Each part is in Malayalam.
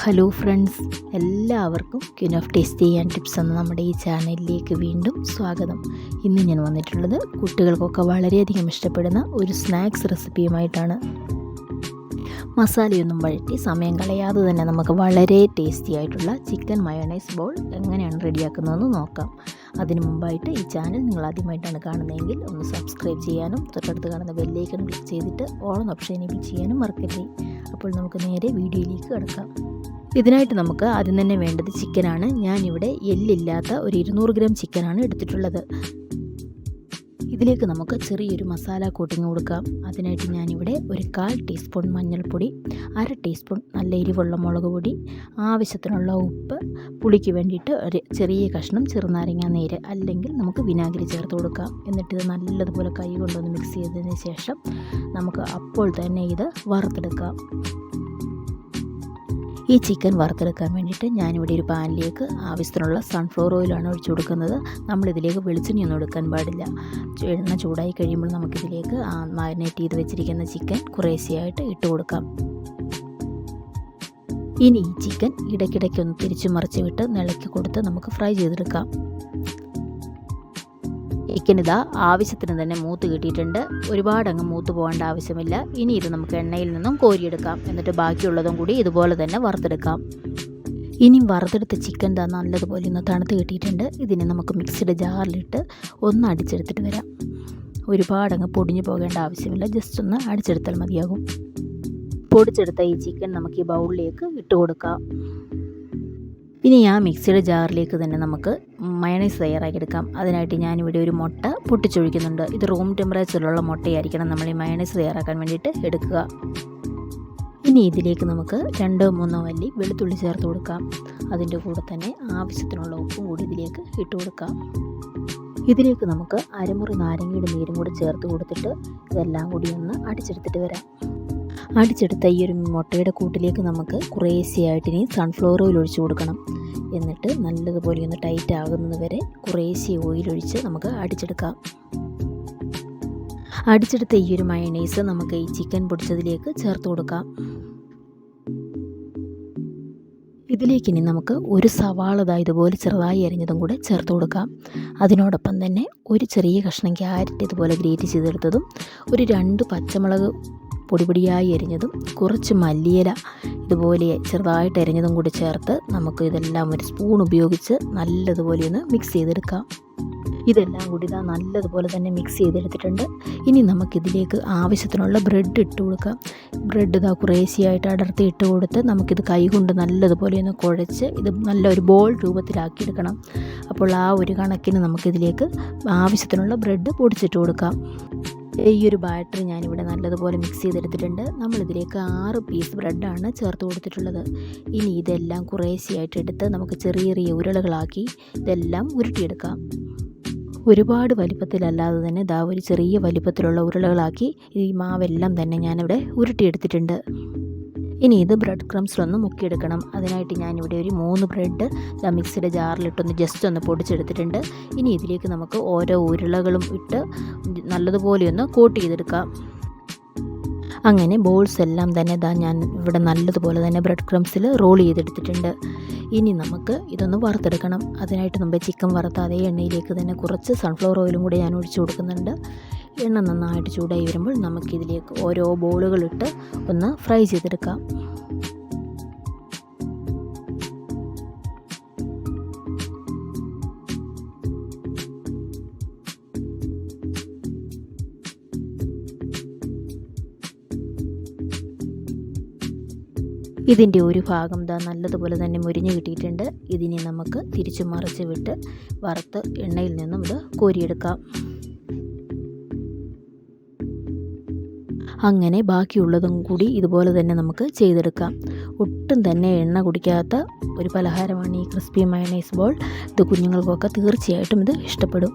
ഹലോ ഫ്രണ്ട്സ്, എല്ലാവർക്കും queen of tasty and tips എന്ന നമ്മുടെ ഈ ചാനലിലേക്ക് വീണ്ടും സ്വാഗതം. ഇന്ന് ഞാൻ വന്നിട്ടുള്ളത് കുട്ടികൾക്കൊക്കെ വളരെയധികം ഇഷ്ടപ്പെടുന്ന ഒരു സ്നാക്സ് റെസിപ്പിയുമായിട്ടാണ്. മസാലയൊന്നും വഴറ്റി സമയം കളയാതെ തന്നെ നമുക്ക് വളരെ ടേസ്റ്റി ആയിട്ടുള്ള ചിക്കൻ മയോണൈസ് ബോൾ എങ്ങനെയാണ് റെഡിയാക്കുന്നതെന്ന് നോക്കാം. അതിനു മുമ്പായിട്ട് ഈ ചാനൽ നിങ്ങൾ ആദ്യമായിട്ടാണ് കാണുന്നതെങ്കിൽ ഒന്ന് സബ്സ്ക്രൈബ് ചെയ്യാനും തൊട്ടടുത്ത് കാണുന്ന ബെല്ലൈക്കൺ ക്ലിക്ക് ചെയ്തിട്ട് ഓൾ എന്ന ഓപ്ഷൻ എനേബിൾ ചെയ്യാനും മറക്കരുത്. അപ്പോൾ നമുക്ക് നേരെ വീഡിയോയിലേക്ക് കിടക്കാം. ഇതിനായിട്ട് നമുക്ക് ആദ്യം തന്നെ വേണ്ടത് ചിക്കനാണ്. ഞാനിവിടെ എല്ലില്ലാത്ത ഒരു 200 ഗ്രാം ചിക്കനാണ് എടുത്തിട്ടുള്ളത്. ഇതിലേക്ക് നമുക്ക് ചെറിയൊരു മസാല കോട്ടിങ് കൊടുക്കാം. അതിനായിട്ട് ഞാനിവിടെ ഒരു 1/4 ടീസ്പൂൺ മഞ്ഞൾപ്പൊടി, 1/2 ടീസ്പൂൺ നല്ല എരിവുള്ള മുളക് പൊടി, ആവശ്യത്തിനുള്ള ഉപ്പ്, പുളിക്ക് വേണ്ടിയിട്ട് ഒരു ചെറിയ കഷ്ണം ചെറുനാരങ്ങ നീര് അല്ലെങ്കിൽ നമുക്ക് വിനാഗിരി ചേർത്ത് കൊടുക്കാം. എന്നിട്ടിത് നല്ലതുപോലെ കൈ കൊണ്ടൊന്ന് മിക്സ് ചെയ്തതിന് ശേഷം നമുക്ക് അപ്പോൾ തന്നെ ഇത് വറുത്തെടുക്കാം. ഈ ചിക്കൻ വറുത്തെടുക്കാൻ വേണ്ടിയിട്ട് ഞാനിവിടെ ഒരു പാനിലേക്ക് ആവശ്യത്തിനുള്ള സൺഫ്ലവർ ഓയിലാണ് ഒഴിച്ചു കൊടുക്കുന്നത്. നമ്മളിതിലേക്ക് വെളിച്ചെണ്ണയൊന്നും എടുക്കാൻ പാടില്ല. എണ്ണ ചൂടായി കഴിയുമ്പോൾ നമുക്കിതിലേക്ക് മാരിനേറ്റ് ചെയ്ത് വെച്ചിരിക്കുന്ന ചിക്കൻ കുറേശ്ശെയായിട്ട് ഇട്ട് കൊടുക്കാം. ഇനി ഈ ചിക്കൻ ഇടയ്ക്കിടയ്ക്കൊന്ന് തിരിച്ചു മറിച്ച് വിട്ട് ഇളക്കി കൊടുത്ത് നമുക്ക് ഫ്രൈ ചെയ്തെടുക്കാം. ചിക്കനിതാ ആവശ്യത്തിന് തന്നെ മൂത്ത് കിട്ടിയിട്ടുണ്ട്. ഒരുപാടങ്ങ് മൂത്ത് പോകേണ്ട ആവശ്യമില്ല. ഇനി ഇത് നമുക്ക് എണ്ണയിൽ നിന്നും കോരിയെടുക്കാം. എന്നിട്ട് ബാക്കിയുള്ളതും കൂടി ഇതുപോലെ തന്നെ വറുത്തെടുക്കാം. ഇനി വറുത്തെടുത്ത ചിക്കൻ നല്ലതുപോലെ ഒന്ന് തണുത്ത് കിട്ടിയിട്ടുണ്ട്. ഇതിനെ നമുക്ക് മിക്സിയുടെ ജാറിലിട്ട് ഒന്ന് അടിച്ചെടുത്തിട്ട് വരാം. ഒരുപാടങ്ങ് പൊടിഞ്ഞു പോകേണ്ട ആവശ്യമില്ല, ജസ്റ്റ് ഒന്ന് അടിച്ചെടുത്താൽ മതിയാകും. പൊടിച്ചെടുത്ത ഈ ചിക്കൻ നമുക്ക് ഈ ബൗളിലേക്ക് ഇട്ട് കൊടുക്കാം. ഇനി ആ മിക്സിയുടെ ജാറിലേക്ക് തന്നെ നമുക്ക് മയോണൈസ് തയ്യാറാക്കിയെടുക്കാം. അതിനായിട്ട് ഞാനിവിടെ ഒരു മുട്ട പൊട്ടിച്ചൊഴിക്കുന്നുണ്ട്. ഇത് റൂം ടെമ്പറേച്ചറിലുള്ള മുട്ടയായിരിക്കണം നമ്മൾ ഈ മയോണൈസ് തയ്യാറാക്കാൻ വേണ്ടിയിട്ട് എടുക്കുക. ഇനി ഇതിലേക്ക് നമുക്ക് 2-3 അല്ലി വെളുത്തുള്ളി ചേർത്ത് കൊടുക്കാം. അതിൻ്റെ കൂടെ തന്നെ ആവശ്യത്തിനുള്ള ഉപ്പും കൂടി ഇതിലേക്ക് ഇട്ട് കൊടുക്കാം. ഇതിലേക്ക് നമുക്ക് അരമുറി നാരങ്ങയുടെ നീരും കൂടി ചേർത്ത് കൊടുത്തിട്ട് ഇതെല്ലാം കൂടി ഒന്ന് അടിച്ചെടുത്തിട്ട് വരാം. അടിച്ചെടുത്ത ഈ ഒരു മുട്ടയുടെ കൂട്ടിലേക്ക് നമുക്ക് കുറേശ്ശെയായിട്ട് ഇനി സൺഫ്ലവർ ഓയിൽ ഒഴിച്ച് കൊടുക്കണം. എന്നിട്ട് നല്ലതുപോലെ ഒന്ന് ടൈറ്റ് ആകുന്നത് വരെ കുറേശ്ശെ ഓയിലൊഴിച്ച് നമുക്ക് അടിച്ചെടുക്കാം. അടിച്ചെടുത്ത ഈ ഒരു മയോണൈസ് നമുക്ക് ഈ ചിക്കൻ പൊടിച്ചതിലേക്ക് ചേർത്ത് കൊടുക്കാം. ഇതിലേക്ക് ഇനി നമുക്ക് ഒരു സവാള ഇതുപോലെ ചെറുതായി അരിഞ്ഞതും കൂടെ ചേർത്ത് കൊടുക്കാം. അതിനോടൊപ്പം തന്നെ ഒരു ചെറിയ കഷ്ണം ക്യാരറ്റ് ഇതുപോലെ ഗ്രേറ്റ് ചെയ്തെടുത്തതും, ഒരു 2 പച്ചമുളക് പൊടിയായി അരിഞ്ഞതും, കുറച്ച് മല്ലിയില ഇതുപോലെ ചെറുതായിട്ട് അരിഞ്ഞതും കൂടി ചേർത്ത് നമുക്ക് ഇതെല്ലാം ഒരു സ്പൂൺ ഉപയോഗിച്ച് നല്ലതുപോലെ ഒന്ന് മിക്സ് ചെയ്തെടുക്കാം. ഇതെല്ലാം കൂടി നല്ലതുപോലെ തന്നെ മിക്സ് ചെയ്തെടുത്തിട്ടുണ്ട്. ഇനി നമുക്കിതിലേക്ക് ആവശ്യത്തിനുള്ള ബ്രെഡ് ഇട്ട് കൊടുക്കാം. ബ്രെഡ് കുറേശ്ശെയായിട്ട് അടർത്തി ഇട്ട് കൊടുത്ത് നമുക്കിത് കൈകൊണ്ട് നല്ലതുപോലെ ഒന്ന് കുഴച്ച് ഇത് നല്ലൊരു ബോൾ രൂപത്തിലാക്കിയെടുക്കണം. അപ്പോൾ ആ ഒരു കണക്കിന് നമുക്കിതിലേക്ക് ആവശ്യത്തിനുള്ള ബ്രെഡ് പൊടിച്ചിട്ട് കൊടുക്കാം. ഈ ഒരു ബാറ്ററി ഞാനിവിടെ നല്ലതുപോലെ മിക്സ് ചെയ്തെടുത്തിട്ടുണ്ട്. നമ്മളിതിലേക്ക് 6 പീസ് ബ്രെഡാണ് ചേർത്ത് കൊടുത്തിട്ടുള്ളത്. ഇനി ഇതെല്ലാം കുറേശ്ശെയായിട്ട് എടുത്ത് നമുക്ക് ചെറിയ ചെറിയ ഉരുളകളാക്കി ഇതെല്ലാം ഉരുട്ടിയെടുക്കാം. ഒരുപാട് വലിപ്പത്തിലല്ലാതെ തന്നെ ഒരു ചെറിയ വലിപ്പത്തിലുള്ള ഉരുളകളാക്കി ഈ മാവെല്ലാം തന്നെ ഞാനിവിടെ ഉരുട്ടിയെടുത്തിട്ടുണ്ട്. ഇനി ഇത് ബ്രെഡ് ക്രംസിലൊന്ന് മുക്കിയെടുക്കണം. അതിനായിട്ട് ഞാനിവിടെ ഒരു 3 ബ്രെഡ് മിക്സിയുടെ ജാറിലിട്ടൊന്ന് ജസ്റ്റ് ഒന്ന് പൊടിച്ചെടുത്തിട്ടുണ്ട്. ഇനി ഇതിലേക്ക് നമുക്ക് ഓരോ ഉരുളകളും ഇട്ട് നല്ലതുപോലെ ഒന്ന് കോട്ട് ചെയ്തെടുക്കാം. അങ്ങനെ ബോൾസ് എല്ലാം തന്നെ ഞാൻ ഇവിടെ നല്ലതുപോലെ തന്നെ ബ്രെഡ് ക്രംസിൽ റോൾ ചെയ്തെടുത്തിട്ടുണ്ട്. ഇനി നമുക്ക് ഇതൊന്ന് വറുത്തെടുക്കണം. അതിനായിട്ട് മുമ്പ് ചിക്കൻ വറുത്ത അതേ എണ്ണയിലേക്ക് തന്നെ കുറച്ച് സൺഫ്ലവർ ഓയിലും കൂടി ഞാൻ ഒഴിച്ചു കൊടുക്കുന്നുണ്ട്. എണ്ണ നന്നായിട്ട് ചൂടായി വരുമ്പോൾ നമുക്കിതിലേക്ക് ഓരോ ബോളുകളിട്ട് ഒന്ന് ഫ്രൈ ചെയ്തെടുക്കാം. ഇതിൻ്റെ ഒരു ഭാഗം നല്ലതുപോലെ തന്നെ മുരിഞ്ഞ് കിട്ടിയിട്ടുണ്ട്. ഇതിനെ നമുക്ക് തിരിച്ചു മറിച്ച് വിട്ട് വറുത്ത് എണ്ണയിൽ നിന്നും ഇത് കോരിയെടുക്കാം. അങ്ങനെ ബാക്കിയുള്ളതും കൂടി ഇതുപോലെ തന്നെ നമുക്ക് ചെയ്തെടുക്കാം. ഒട്ടും തന്നെ എണ്ണ കുടിക്കാത്ത ഒരു പലഹാരമാണ് ഈ ക്രിസ്പി മയോണൈസ് ബോൾ. ഇത് കുഞ്ഞുങ്ങൾക്കൊക്കെ തീർച്ചയായിട്ടും ഇത് ഇഷ്ടപ്പെടും.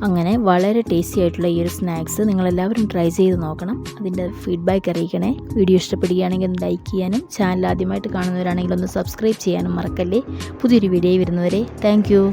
അങ്ങനെ വളരെ ടേസ്റ്റി ആയിട്ടുള്ള ഈ ഒരു സ്നാക്സ് നിങ്ങളെല്ലാവരും ട്രൈ ചെയ്ത് നോക്കണം. അതിൻ്റെ ഫീഡ്ബാക്ക് അറിയിക്കണേ. വീഡിയോ ഇഷ്ടപ്പെടുകയാണെങ്കിൽ ഒന്ന് ലൈക്ക് ചെയ്യാനും ചാനൽ ആദ്യമായിട്ട് കാണുന്നവരാണെങ്കിൽ ഒന്ന് സബ്സ്ക്രൈബ് ചെയ്യാനും മറക്കല്ലേ. പുതിയൊരു വീഡിയോ വരുന്നവരെ താങ്ക് യു.